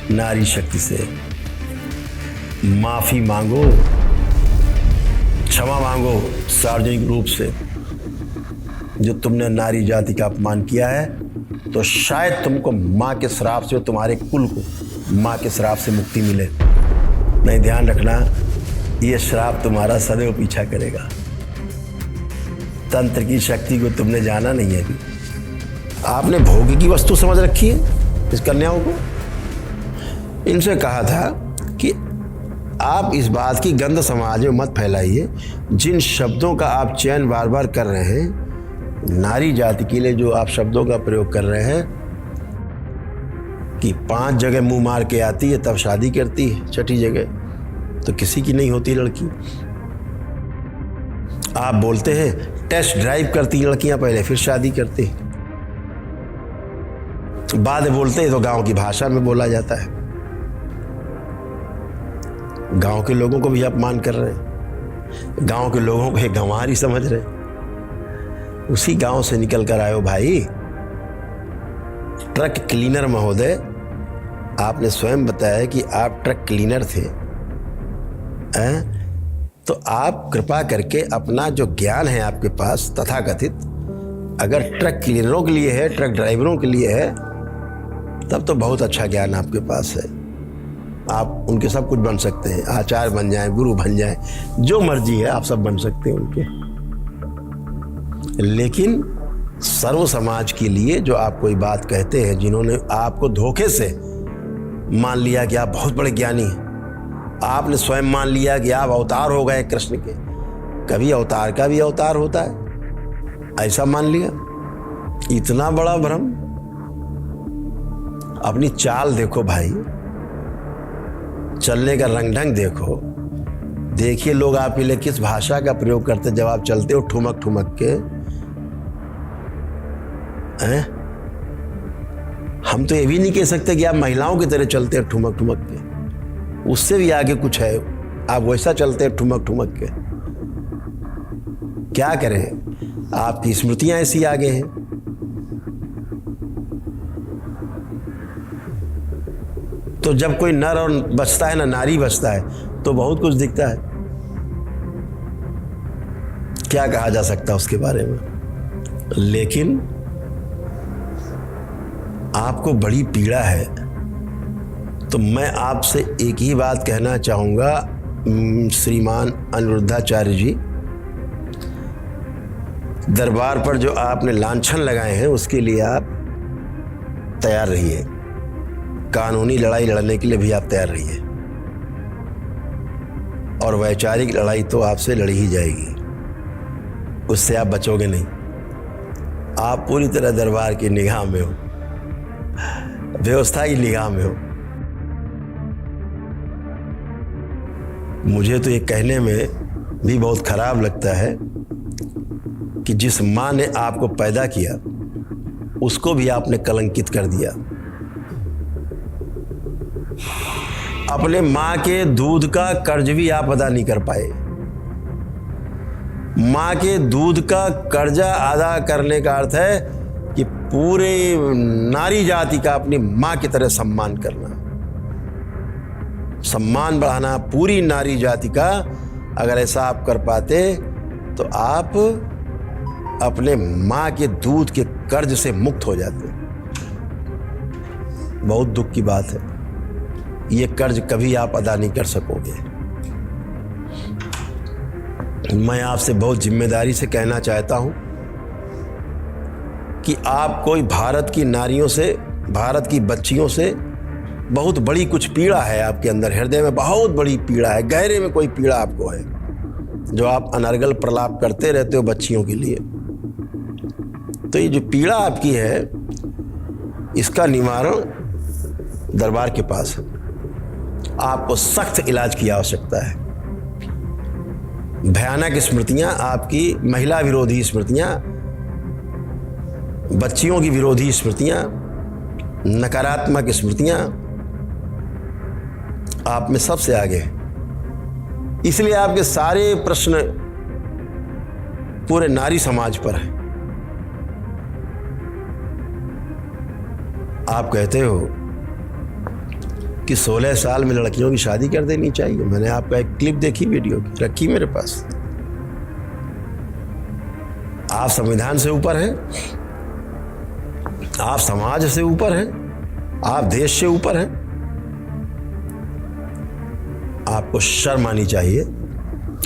नारी शक्ति से माफी मांगो, क्षमा मांगो सार्वजनिक रूप से। जो तुमने नारी जाति का अपमान किया है तो शायद तुमको माँ के श्राप से, तुम्हारे कुल को माँ के श्राप से मुक्ति मिले। नहीं, ध्यान रखना, ये श्राप तुम्हारा सदैव पीछा करेगा। तंत्र की शक्ति को तुमने जाना नहीं है अभी। आपने भोग की वस्तु समझ रखी है इस कन्याओं को। इनसे कहा था कि आप इस बात की गंध समाज में मत फैलाइए। जिन शब्दों का आप चयन बार बार कर रहे हैं, नारी जाति के लिए जो आप शब्दों का प्रयोग कर रहे हैं कि 5 जगह मुंह मार के आती है तब शादी करती है, 6ठी जगह तो किसी की नहीं होती लड़की। आप बोलते हैं टेस्ट ड्राइव करती लड़कियां पहले, फिर शादी करती हैं। बाद में बोलते हैं तो गांव की भाषा में बोला जाता है। गांव के लोगों को भी अपमान कर रहे हैं, गांव के लोगों को गंवारी समझ रहे हैं। उसी गांव से निकल कर आए हो भाई। ट्रक क्लीनर महोदय, आपने स्वयं बताया कि आप ट्रक क्लीनर थे। तो आप कृपा करके अपना जो ज्ञान है आपके पास तथाकथित, अगर ट्रक क्लीनरों के लिए है, ट्रक ड्राइवरों के लिए है, तब तो बहुत अच्छा ज्ञान आपके पास है। आप उनके सब कुछ बन सकते हैं, आचार्य बन जाएं, गुरु बन जाएं, जो मर्जी है आप सब बन सकते हैं उनके। लेकिन सर्व समाज के लिए जो आप कोई बात कहते हैं, जिन्होंने आपको धोखे से मान लिया कि आप बहुत बड़े ज्ञानी हैं, आपने स्वयं मान लिया कि आप अवतार हो गए कृष्ण के। कभी अवतार का भी अवतार होता है, ऐसा मान लिया। इतना बड़ा भ्रम। अपनी चाल देखो भाई, चलने का रंग ढंग देखो। देखिए लोग आपके लिए किस भाषा का प्रयोग करते जब आप चलते हो ठुमक ठुमक के। हम तो ये भी नहीं कह सकते कि आप महिलाओं की तरह चलते हैं ठुमक ठुमक के, उससे भी आगे कुछ है। आप वैसा चलते हैं ठुमक ठुमक के। क्या करें, आपकी स्मृतियां ऐसी आगे हैं। तो जब कोई नर और बचता है ना नारी बचता है तो बहुत कुछ दिखता है। क्या कहा जा सकता है उसके बारे में। लेकिन आपको बड़ी पीड़ा है, तो मैं आपसे एक ही बात कहना चाहूँगा श्रीमान अनिरुद्धाचार्य जी, दरबार पर जो आपने लांछन लगाए हैं उसके लिए आप तैयार रहिए। कानूनी लड़ाई लड़ने के लिए भी आप तैयार रहिए, और वैचारिक लड़ाई तो आपसे लड़ी ही जाएगी, उससे आप बचोगे नहीं। आप पूरी तरह दरबार की निगाह में हो, व्यवस्था की निगाह में हो। मुझे तो ये कहने में भी बहुत खराब लगता है कि जिस माँ ने आपको पैदा किया उसको भी आपने कलंकित कर दिया। अपने माँ के दूध का कर्ज भी आप अदा नहीं कर पाए। माँ के दूध का कर्जा अदा करने का अर्थ है कि पूरे नारी जाति का अपनी माँ की तरह सम्मान करना, सम्मान बढ़ाना पूरी नारी जाति का। अगर ऐसा आप कर पाते तो आप अपने माँ के दूध के कर्ज से मुक्त हो जाते। बहुत दुख की बात है, ये कर्ज कभी आप अदा नहीं कर सकोगे। मैं आपसे बहुत जिम्मेदारी से कहना चाहता हूं कि आप कोई भारत की नारियों से, भारत की बच्चियों से बहुत बड़ी कुछ पीड़ा है आपके अंदर, हृदय में बहुत बड़ी पीड़ा है, गहरे में कोई पीड़ा आपको है, जो आप अनर्गल प्रलाप करते रहते हो बच्चियों के लिए। तो ये जो पीड़ा आपकी है, इसका निवारण दरबार के पास है। आपको सख्त इलाज की आवश्यकता है। भयानक स्मृतियां, आपकी महिला विरोधी स्मृतियां, बच्चियों की विरोधी स्मृतियां, नकारात्मक स्मृतियां आप में सबसे आगे हैं। इसलिए आपके सारे प्रश्न पूरे नारी समाज पर हैं। आप कहते हो कि 16 साल में लड़कियों की शादी कर देनी चाहिए। मैंने आपका एक क्लिप देखी, वीडियो की, रखी मेरे पास। आप संविधान से ऊपर हैं, आप समाज से ऊपर हैं, आप देश से ऊपर हैं। आपको शर्म आनी चाहिए,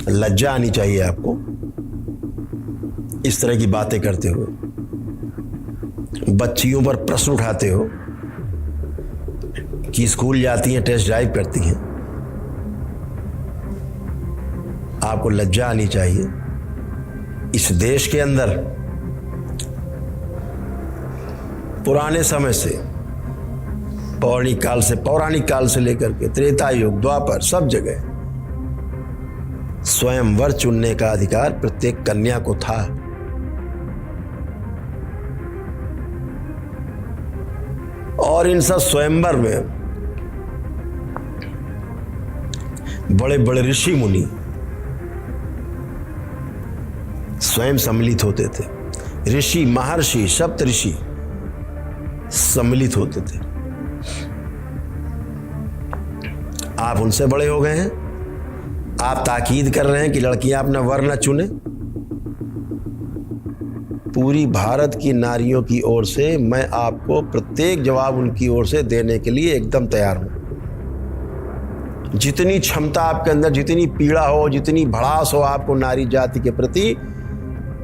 लज्जा आनी चाहिए आपको इस तरह की बातें करते हुए, बच्चियों पर प्रश्न उठाते हो कि स्कूल जाती हैं, टेस्ट ड्राइव करती हैं। आपको लज्जा आनी चाहिए। इस देश के अंदर पुराने समय से, पौराणिक काल से लेकर के त्रेता युग, द्वापर, सब जगह स्वयंवर चुनने का अधिकार प्रत्येक कन्या को था। और इन सब स्वयंवर में बड़े बड़े ऋषि मुनि स्वयं सम्मिलित होते थे। ऋषि, महर्षि, सप्तऋषि सम्मिलित होते थे। आप उनसे बड़े हो गए हैं। आप ताकीद कर रहे हैं कि लड़कियां अपना वर्ण न चुने। पूरी भारत की नारियों की ओर से मैं आपको प्रत्येक जवाब उनकी ओर से देने के लिए एकदम तैयार हूं। जितनी क्षमता आपके अंदर, जितनी पीड़ा हो, जितनी भड़ास हो आपको नारी जाति के प्रति,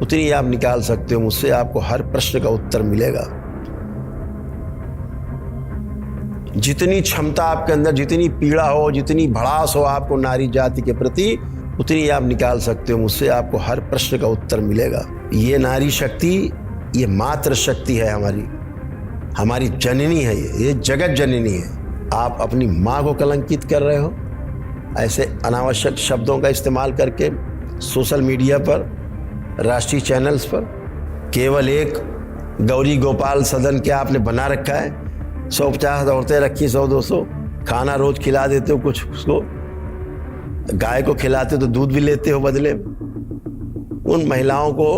उतनी आप निकाल सकते हो मुझसे। आपको हर प्रश्न का उत्तर मिलेगा। जितनी क्षमता आपके अंदर, जितनी पीड़ा हो, जितनी भड़ास हो आपको नारी जाति के प्रति, उतनी आप निकाल सकते हो मुझसे। आपको हर प्रश्न का उत्तर मिलेगा। ये नारी शक्ति, ये मातृ शक्ति है, हमारी जननी है, ये जगत जननी है। आप अपनी माँ को कलंकित कर रहे हो ऐसे अनावश्यक शब्दों का इस्तेमाल करके सोशल मीडिया पर, राष्ट्रीय चैनल्स पर। केवल एक गौरी गोपाल सदन क्या आपने बना रखा है? 150 औरतें रखी, 100-200, खाना रोज खिला देते हो, कुछ उसको गाय को खिलाते हो तो दूध भी लेते हो बदले। उन महिलाओं को,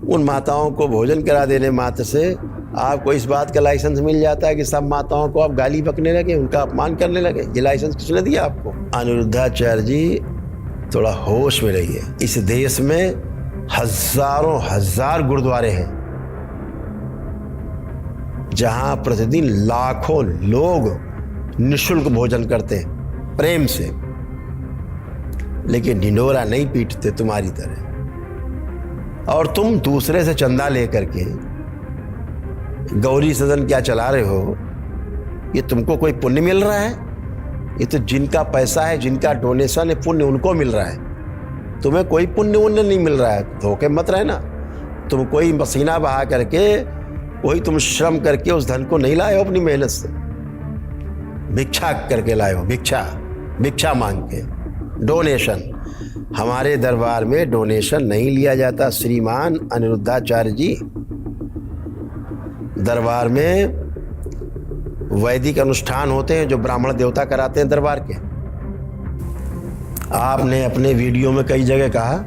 उन माताओं को भोजन करा देने मात्र से आपको इस बात का लाइसेंस मिल जाता है कि सब माताओं को आप गाली बकने लगे, उनका अपमान करने लगे। ये लाइसेंस किसने दिया आपको? अनिरुद्धाचार्य जी, थोड़ा होश में रहिए। इस देश में हजारों हजार गुरुद्वारे हैं जहां प्रतिदिन लाखों लोग निःशुल्क भोजन करते हैं, प्रेम से, लेकिन ढिंढोरा नहीं पीटते तुम्हारी तरह। और तुम दूसरे से चंदा लेकर के गौरी सदन क्या चला रहे हो? ये तुमको कोई पुण्य मिल रहा है? ये तो जिनका पैसा है, जिनका डोनेशन है, पुण्य उनको मिल रहा है। तुम्हें कोई पुण्य उन्य नहीं मिल रहा है। धोखे मत रहना। तुम कोई पसीना बहा करके, कोई तुम श्रम करके उस धन को नहीं लाए हो अपनी मेहनत से, भिक्षा करके लाए हो। भिक्षा मांग के, डोनेशन। हमारे दरबार में डोनेशन नहीं लिया जाता श्रीमान अनिरुद्धाचार्य जी। दरबार में वैदिक अनुष्ठान होते हैं जो ब्राह्मण देवता कराते हैं दरबार के। आपने अपने वीडियो में कई जगह कहा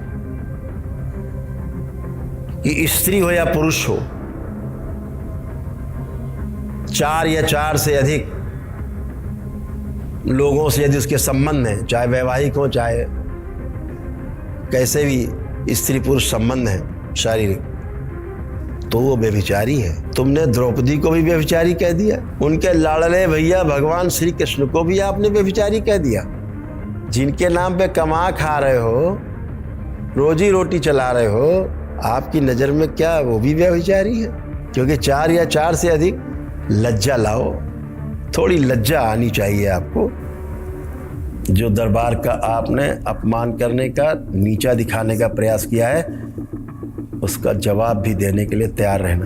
कि स्त्री हो या पुरुष हो, 4 या 4 से अधिक लोगों से यदि उसके संबंध हैं, चाहे वैवाहिक हो, चाहे कैसे भी स्त्री पुरुष संबंध है शारीरिक, तो वो व्यभिचारी है। तुमने द्रौपदी को भी व्यभिचारी कह दिया। उनके लाडले भैया भगवान श्री कृष्ण को भी आपने व्यभिचारी कह दिया। जिनके नाम पे कमा खा रहे हो, रोजी रोटी चला रहे हो, आपकी नज़र में क्या वो भी व्यभिचारी है? क्योंकि 4 या 4 से अधिक। लज्जा लाओ, थोड़ी लज्जा आनी चाहिए आपको। जो दरबार का आपने अपमान करने का, नीचा दिखाने का प्रयास किया है, उसका जवाब भी देने के लिए तैयार रहना।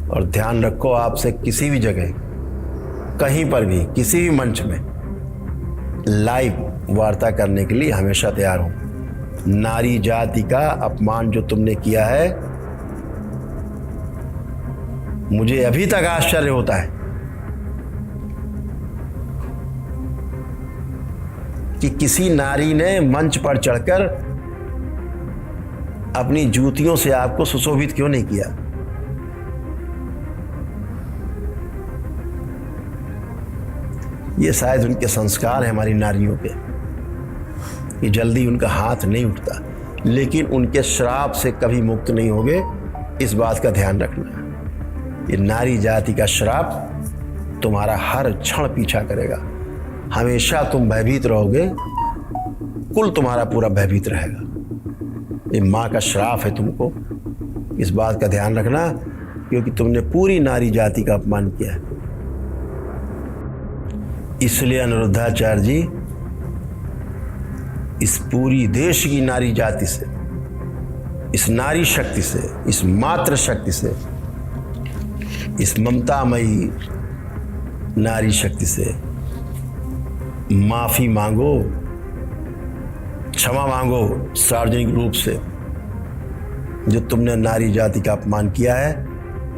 और ध्यान रखो, आपसे किसी भी जगह, कहीं पर भी, किसी भी मंच में लाइव वार्ता करने के लिए हमेशा तैयार हूं। नारी जाति का अपमान जो तुमने किया है, मुझे अभी तक आश्चर्य होता है कि किसी नारी ने मंच पर चढ़कर अपनी जूतियों से आपको सुशोभित क्यों नहीं किया। ये शायद उनके संस्कार हैं हमारी नारियों के, कि जल्दी उनका हाथ नहीं उठता, लेकिन उनके श्राप से कभी मुक्त नहीं होगे, इस बात का ध्यान रखना। ये नारी जाति का श्राप तुम्हारा हर क्षण पीछा करेगा, हमेशा तुम भयभीत रहोगे, कुल तुम्हारा पूरा भयभीत रहेगा। ये माँ का श्राप है तुमको, इस बात का ध्यान रखना, क्योंकि तुमने पूरी नारी जाति का अपमान किया है। इसलिए अनिरुद्धाचार्य जी इस पूरी देश की नारी जाति से, इस नारी शक्ति से, इस मातृ शक्ति से, इस ममतामयी नारी शक्ति से माफी मांगो, क्षमा मांगो सार्वजनिक रूप से। जो तुमने नारी जाति का अपमान किया है,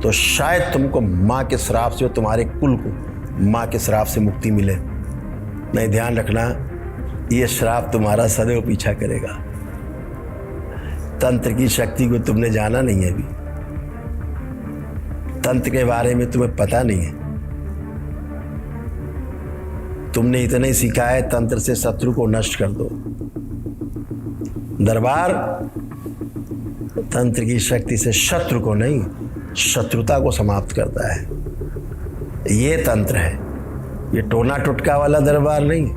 तो शायद तुमको माँ के श्राप से, तुम्हारे कुल को माँ के श्राप से मुक्ति मिले। नहीं, ध्यान रखना, ये श्राप तुम्हारा सदैव पीछा करेगा। तंत्र की शक्ति को तुमने जाना नहीं है अभी, तंत्र के बारे में तुम्हें पता नहीं है। तुमने इतना ही सीखा है, तंत्र से शत्रु को नष्ट कर दो। दरबार तंत्र की शक्ति से शत्रु को नहीं, शत्रुता को समाप्त करता है। ये तंत्र है, ये टोना टुटका वाला दरबार नहीं।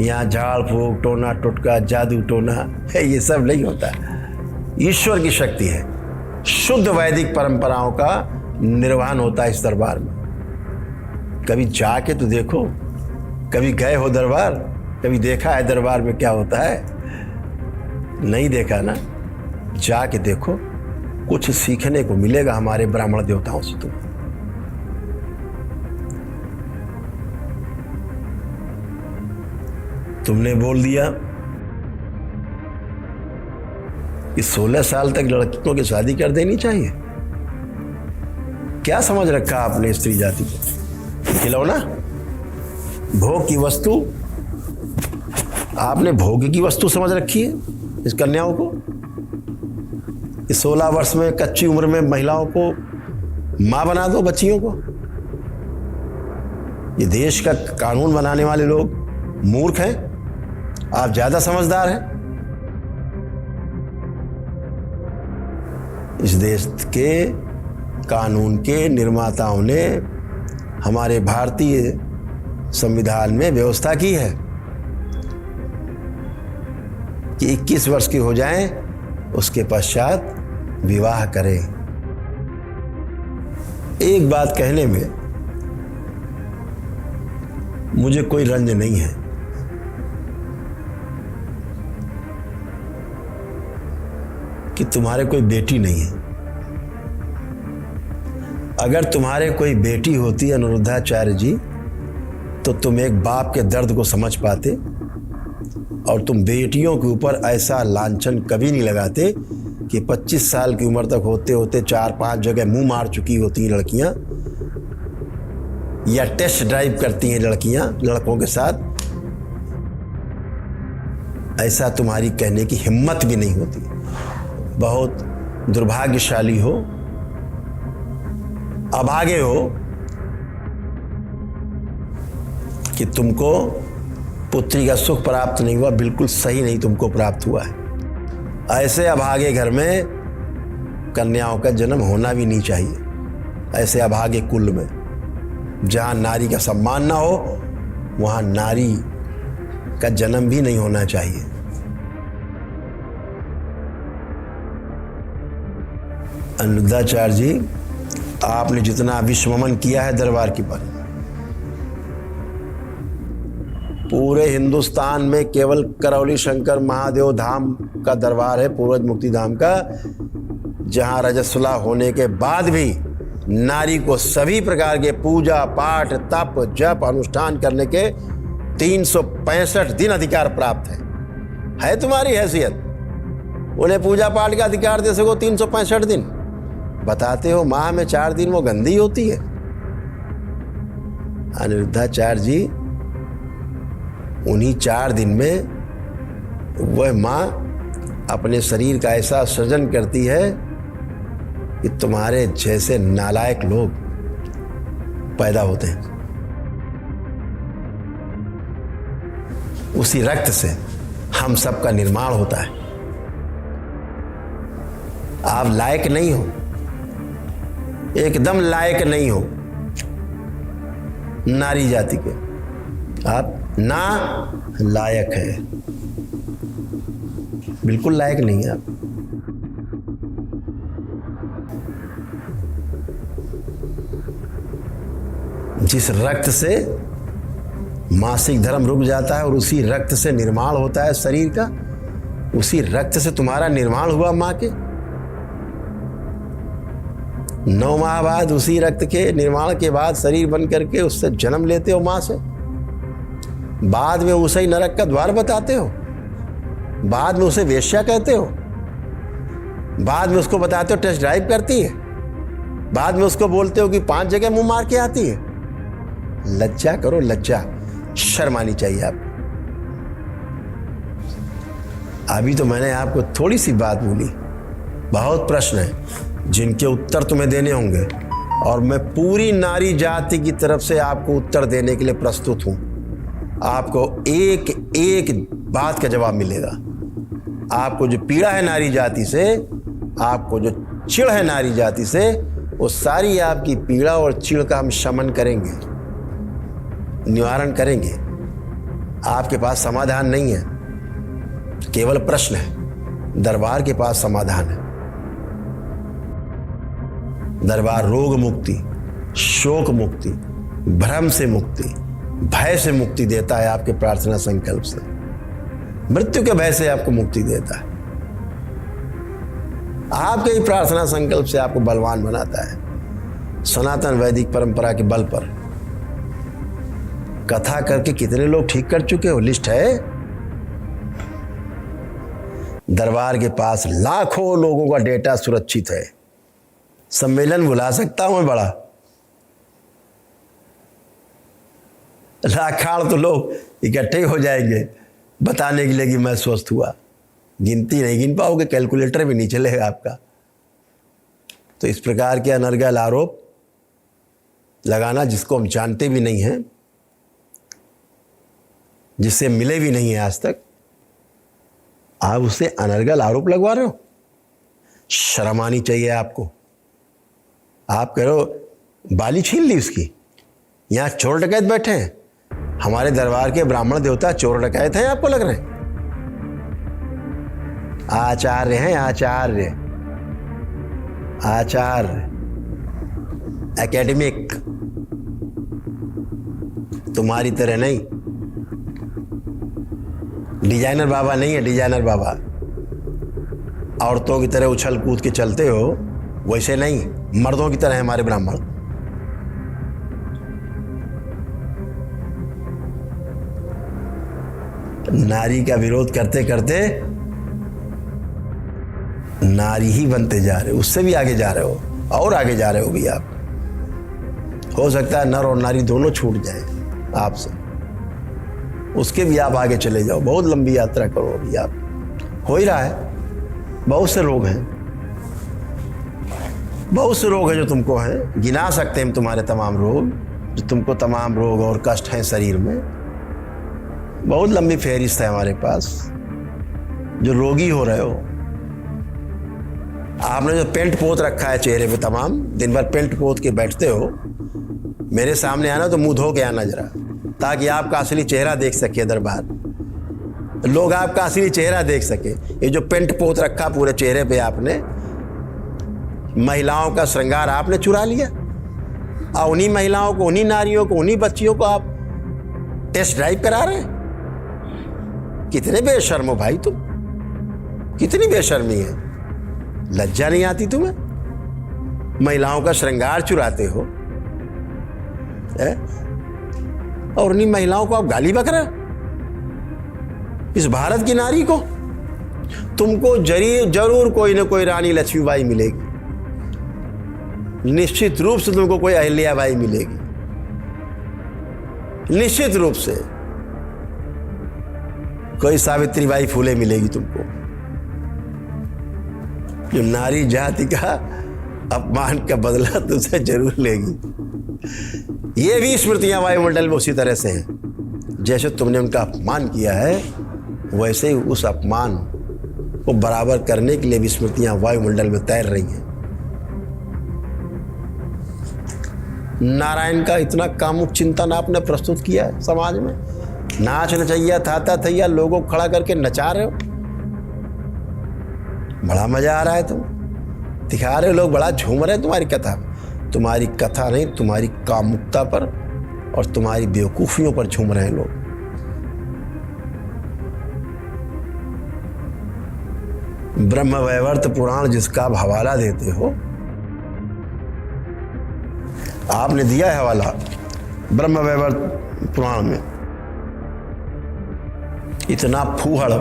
यहाँ झाड़ फूक, टोना टुटका, जादू टोना है, ये सब नहीं होता। ईश्वर की शक्ति है, शुद्ध वैदिक परंपराओं का निर्वहन होता है इस दरबार में। कभी जाके तो देखो, कभी गए हो दरबार, कभी देखा है दरबार में क्या होता है? नहीं देखा ना, जाके देखो, कुछ सीखने को मिलेगा हमारे ब्राह्मण देवताओं से। तुमने बोल दिया कि 16 साल तक लड़कियों की शादी कर देनी चाहिए। क्या समझ रखा आपने स्त्री जाति को? खिलौना, भोग की वस्तु, आपने भोग की वस्तु समझ रखी है इस कन्याओं को। इस 16 वर्ष में, कच्ची उम्र में महिलाओं को मां बना दो, बच्चियों को। ये देश का कानून बनाने वाले लोग मूर्ख हैं, आप ज्यादा समझदार हैं। इस देश के कानून के निर्माताओं ने हमारे भारतीय संविधान में व्यवस्था की है कि 21 वर्ष की हो जाएं, उसके पश्चात विवाह करें। एक बात कहने में मुझे कोई रंज नहीं है, कि तुम्हारे कोई बेटी नहीं है। अगर तुम्हारे कोई बेटी होती अनिरुद्धाचार्य जी, तो तुम एक बाप के दर्द को समझ पाते, और तुम बेटियों के ऊपर ऐसा लांछन कभी नहीं लगाते कि 25 साल की उम्र तक होते होते 4-5 जगह मुंह मार चुकी होती हैं लड़कियां, या टेस्ट ड्राइव करती हैं लड़कियां लड़कों के साथ। ऐसा तुम्हारी कहने की हिम्मत भी नहीं होती। बहुत दुर्भाग्यशाली हो, अभागे हो कि तुमको पुत्री का सुख प्राप्त नहीं हुआ, बिल्कुल सही नहीं तुमको प्राप्त हुआ है। ऐसे अभागे घर में कन्याओं का जन्म होना भी नहीं चाहिए। ऐसे अभागे कुल में जहाँ नारी का सम्मान ना हो, वहाँ नारी का जन्म भी नहीं होना चाहिए। अनिरुद्धाचार्य जी, आपने जितना विश्वमन किया है दरबार की बात, पूरे हिंदुस्तान में केवल करौली शंकर महादेव धाम का दरबार है, पूर्वज मुक्ति धाम का, जहां रजस्वला होने के बाद भी नारी को सभी प्रकार के पूजा पाठ, तप, जप, अनुष्ठान करने के 365 दिन अधिकार प्राप्त है तुम्हारी हैसियत। उन्हें पूजा पाठ का अधिकार दे सको 365 दिन। बताते हो माह में 4 दिन वो गंदी होती है। अनिरुद्धाचार्य जी, उन्हीं 4 दिन में वह माँ अपने शरीर का ऐसा सृजन करती है कि तुम्हारे जैसे नालायक लोग पैदा होते हैं। उसी रक्त से हम सबका निर्माण होता है। आप लायक नहीं हो, एकदम लायक नहीं हो नारी जाति के, आप ना लायक है, बिल्कुल लायक नहीं है आप। जिस रक्त से मासिक धर्म रुक जाता है और उसी रक्त से निर्माण होता है शरीर का, उसी रक्त से तुम्हारा निर्माण हुआ मां के। 9 माह बाद उसी रक्त के निर्माण के बाद शरीर बन करके उससे जन्म लेते हो मां से। बाद में उसे ही नरक का द्वार बताते हो, बाद में उसे वेश्या कहते हो, बाद में उसको बताते हो टेस्ट ड्राइव करती है, बाद में उसको बोलते हो कि 5 जगह मुंह मार के आती है। लज्जा करो, लज्जा, शर्म आनी चाहिए आपको। अभी तो मैंने आपको थोड़ी सी बात बोली, बहुत प्रश्न हैं जिनके उत्तर तुम्हें देने होंगे और मैं पूरी नारी जाति की तरफ से आपको उत्तर देने के लिए प्रस्तुत हूं। आपको एक एक बात का जवाब मिलेगा। आपको जो पीड़ा है नारी जाति से, आपको जो चिढ़ है नारी जाति से, वो सारी आपकी पीड़ा और चिढ़ का हम शमन करेंगे, निवारण करेंगे। आपके पास समाधान नहीं है, केवल प्रश्न है। दरबार के पास समाधान है। दरबार रोग मुक्ति, शोक मुक्ति, भ्रम से मुक्ति, भय से मुक्ति देता है। आपके प्रार्थना संकल्प से मृत्यु के भय से आपको मुक्ति देता है। आपके ही प्रार्थना संकल्प से आपको बलवान बनाता है। सनातन वैदिक परंपरा के बल पर कथा करके कितने लोग ठीक कर चुके हो, लिस्ट है। दरबार के पास लाखों लोगों का डेटा सुरक्षित है। सम्मेलन बुला सकता हूं मैं बड़ा, लाखाड़ तो लोग इकट्ठे हो जाएंगे बताने के लिए कि मैं स्वस्थ हुआ। गिनती नहीं गिन पाओगे, कैलकुलेटर भी नहीं चलेगा आपका। तो इस प्रकार के अनर्गल आरोप लगाना, जिसको हम जानते भी नहीं हैं, जिससे मिले भी नहीं है आज तक, आप उससे अनर्गल आरोप लगवा रहे हो। शर्म आनी चाहिए आपको। आप कह रहे हो बाली छीन ली उसकी। यहां चोर डकैत बैठे हैं, हमारे दरबार के ब्राह्मण देवता चोर डकैत हैं आपको लग रहे हैं? आचार्य हैं, आचार्य, आचार्य, एकेडमिक, तुम्हारी तरह नहीं। डिजाइनर बाबा नहीं है, डिजाइनर बाबा। औरतों की तरह उछल कूद के चलते हो, वैसे नहीं, मर्दों की तरह है हमारे ब्राह्मण। नारी का विरोध करते करते नारी ही बनते जा रहे हो, उससे भी आगे जा रहे हो और आगे जा रहे हो भी आप। हो सकता है नर और नारी दोनों छूट जाए आपसे, उसके भी आप आगे चले जाओ। बहुत लंबी यात्रा करो अभी आप। हो ही रहा है। बहुत से रोग हैं, बहुत से रोग हैं जो तुमको हैं, गिना सकते हैं तुम्हारे तमाम रोग, जो तुमको तमाम रोग और कष्ट हैं शरीर में। बहुत लंबी फहरिस्त है हमारे पास। जो रोगी हो रहे हो, आपने जो पेंट पोत रखा है चेहरे पे, तमाम दिन भर पेंट पोत के बैठते हो, मेरे सामने आना तो मुंह धो के आना जरा, ताकि आपका असली चेहरा देख सके दरबार, लोग आपका असली चेहरा देख सके। ये जो पेंट पोत रखा पूरे चेहरे पे आपने, महिलाओं का श्रृंगार आपने चुरा लिया और उन्हीं महिलाओं को, उन्हीं नारियों को, उन्हीं बच्चियों को आप टेस्ट ड्राइव करा रहे हैं। कितने बेशर्म हो भाई तुम, कितनी बेशर्मी है। लज्जा नहीं आती तुम्हें? महिलाओं का श्रृंगार चुराते हो और उन्हीं महिलाओं को आप गाली बक रहे हो। इस भारत की नारी को, तुमको जरूर कोई ना कोई रानी लक्ष्मीबाई मिलेगी, निश्चित रूप से तुमको कोई अहिल्याबाई मिलेगी, निश्चित रूप से कोई सावित्रीबाई फूले मिलेगी तुमको, जो नारी जाति का अपमान का बदला तुमसे जरूर लेगी। ये भी स्मृतियां वायुमंडल में उसी तरह से हैं। जैसे तुमने उनका अपमान किया है, वैसे ही उस अपमान को बराबर करने के लिए भी स्मृतियां वायुमंडल में तैर रही हैं। नारायण का इतना कामुक चिंतन आपने प्रस्तुत किया है समाज में। नाच नचैया थाता थैया लोगों को खड़ा करके नचा रहे हो, बड़ा मजा आ रहा है, तुम दिखा रहे हो, लोग बड़ा झूम रहे हैं तुम्हारी कथा पर। तुम्हारी कथा नहीं, तुम्हारी कामुकता पर और तुम्हारी बेवकूफियों पर झूम रहे हैं लोग। ब्रह्मवैवर्त पुराण जिसका आप हवाला देते हो, आपने दिया है हवाला ब्रह्मवैवर्त पुराण में, इतना फूहड़,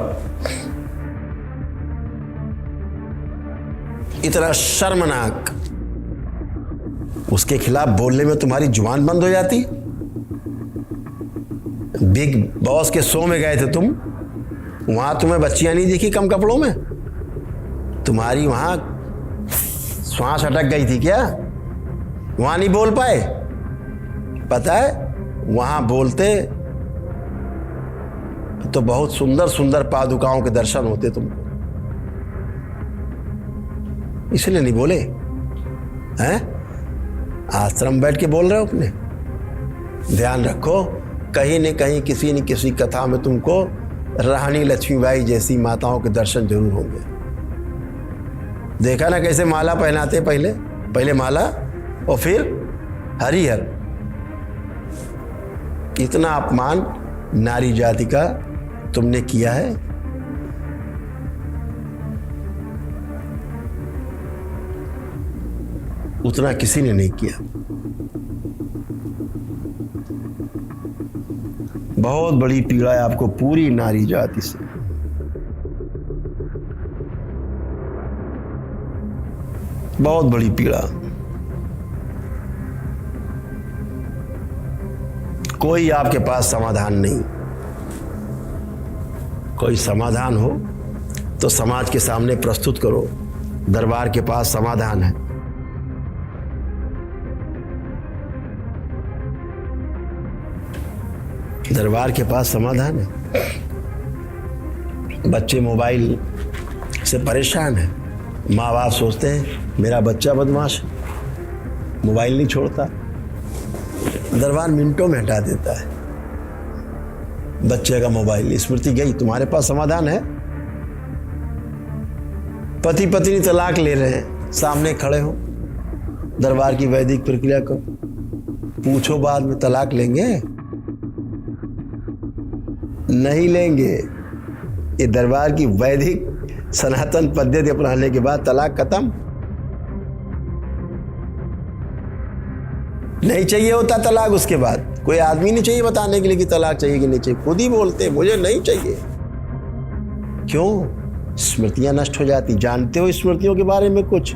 इतना शर्मनाक, उसके खिलाफ बोलने में तुम्हारी जुबान बंद हो जाती। बिग बॉस के शो में गए थे तुम, वहां तुम्हें बच्चियां नहीं दिखी कम कपड़ों में? तुम्हारी वहां श्वास अटक गई थी क्या? वहां नहीं बोल पाए? पता है, वहां बोलते तो बहुत सुंदर सुंदर पादुकाओं के दर्शन होते तुमको, इसलिए नहीं बोले हैं? आश्रम बैठ के बोल रहे हो अपने। ध्यान रखो, कहीं न कहीं किसी न किसी कथा में तुमको रानी लक्ष्मीबाई जैसी माताओं के दर्शन जरूर होंगे। देखा ना कैसे माला पहनाते, पहले माला और फिर हरिहर। इतना अपमान नारी जाति का तुमने किया है। उतना किसी ने नहीं किया। बहुत बड़ी पीड़ा है आपको पूरी नारी जाति से। बहुत बड़ी पीड़ा। कोई आपके पास समाधान नहीं। कोई समाधान हो तो समाज के सामने प्रस्तुत करो। दरबार के पास समाधान है। दरबार के पास समाधान है। बच्चे मोबाइल से परेशान हैं। माँ बाप सोचते हैं मेरा बच्चा बदमाश है, मोबाइल नहीं छोड़ता। दरबार मिनटों में हटा देता है बच्चे का मोबाइल। स्मृति गई, तुम्हारे पास समाधान है? पति पत्नी तलाक ले रहे हैं, सामने खड़े हो, दरबार की वैदिक प्रक्रिया को पूछो, बाद में तलाक लेंगे? नहीं लेंगे। ये दरबार की वैदिक सनातन पद्धति अपनाने के बाद तलाक खत्म। नहीं चाहिए होता तलाक, उसके बाद कोई आदमी नहीं चाहिए बताने के लिए कि तलाक चाहिए कि नहीं चाहिए। खुद ही बोलते मुझे नहीं चाहिए। क्यों? स्मृतियां नष्ट हो जाती। जानते हो स्मृतियों के बारे में कुछ?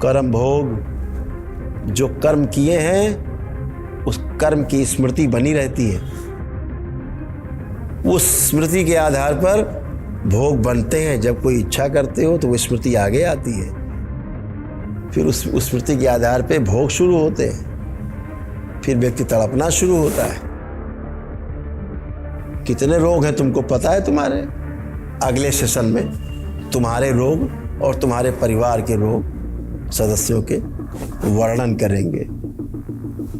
कर्म भोग, जो कर्म किए हैं उस कर्म की स्मृति बनी रहती है। उस स्मृति के आधार पर भोग बनते हैं। जब कोई इच्छा करते हो तो वो स्मृति आगे आती है, फिर उस स्मृति के आधार पे भोग शुरू होते हैं, फिर व्यक्ति तड़पना शुरू होता है। कितने रोग हैं तुमको पता है? तुम्हारे अगले सेशन में तुम्हारे रोग और तुम्हारे परिवार के रोग सदस्यों के वर्णन करेंगे।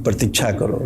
प्रतीक्षा करो।